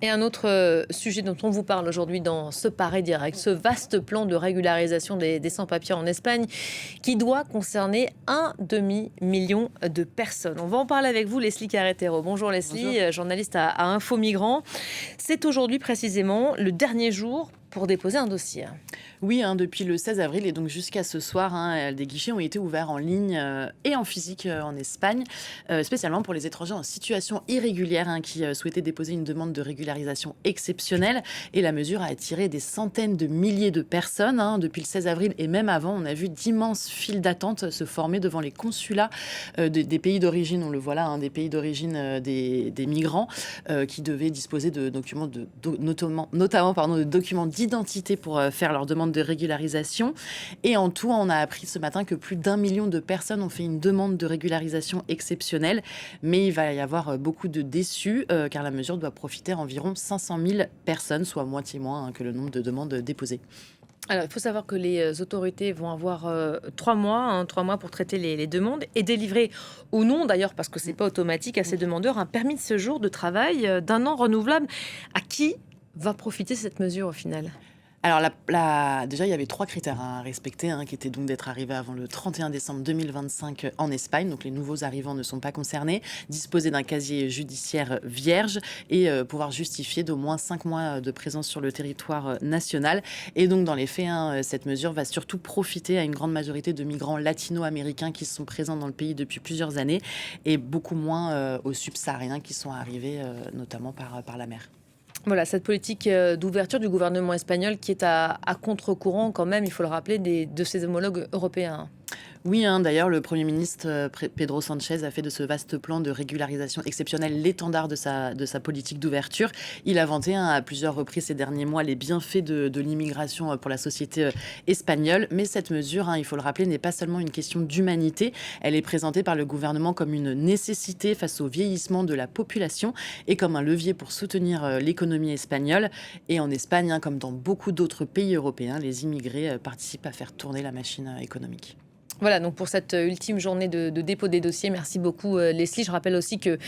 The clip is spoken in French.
Et un autre sujet dont on vous parle aujourd'hui dans ce Paris Direct, ce vaste plan de régularisation des sans-papiers en Espagne qui doit concerner un demi-million de personnes. On va en parler avec vous, Leslie Carretero. Bonjour Bonjour. Leslie, journaliste à Info Migrants. C'est aujourd'hui précisément le dernier jour pour déposer un dossier. Oui, depuis le 16 avril et donc jusqu'à ce soir, des guichets ont été ouverts en ligne et en physique en Espagne, spécialement pour les étrangers en situation irrégulière qui souhaitaient déposer une demande de régularisation exceptionnelle. Et la mesure a attiré des centaines de milliers de personnes. Depuis le 16 avril et même avant, on a vu d'immenses files d'attente se former devant les consulats des pays d'origine. On le voit là, des pays d'origine des migrants qui devaient disposer de documents, notamment de documents d'identité pour faire leur demande de régularisation. Et en tout, on a appris ce matin que plus d'1 million de personnes ont fait une demande de régularisation exceptionnelle. Mais il va y avoir beaucoup de déçus car la mesure doit profiter à environ 500 000 personnes, soit moitié moins que le nombre de demandes déposées. Alors, il faut savoir que les autorités vont avoir 3 mois, 3 mois pour traiter les demandes et délivrer ou non, d'ailleurs, parce que c'est pas automatique à ces demandeurs, un permis de séjour de travail d'1 an renouvelable. À qui va profiter cette mesure au final? Alors, déjà, il y avait 3 critères à respecter, qui étaient donc d'être arrivé avant le 31 décembre 2025 en Espagne. Donc, les nouveaux arrivants ne sont pas concernés. Disposer d'un casier judiciaire vierge et pouvoir justifier d'au moins 5 mois de présence sur le territoire national. Et donc, dans les faits, cette mesure va surtout profiter à une grande majorité de migrants latino-américains qui sont présents dans le pays depuis plusieurs années et beaucoup moins aux subsahariens qui sont arrivés notamment par la mer. Voilà, cette politique d'ouverture du gouvernement espagnol qui est à contre-courant quand même, il faut le rappeler, de ses homologues européens. Oui, d'ailleurs, le Premier ministre Pedro Sanchez a fait de ce vaste plan de régularisation exceptionnelle l'étendard de sa politique d'ouverture. Il a vanté à plusieurs reprises ces derniers mois les bienfaits de l'immigration pour la société espagnole. Mais cette mesure, il faut le rappeler, n'est pas seulement une question d'humanité. Elle est présentée par le gouvernement comme une nécessité face au vieillissement de la population et comme un levier pour soutenir l'économie espagnole. Et en Espagne, comme dans beaucoup d'autres pays européens, les immigrés participent à faire tourner la machine économique. Voilà, donc pour cette ultime journée de dépôt des dossiers, merci beaucoup Leslie. Je rappelle aussi que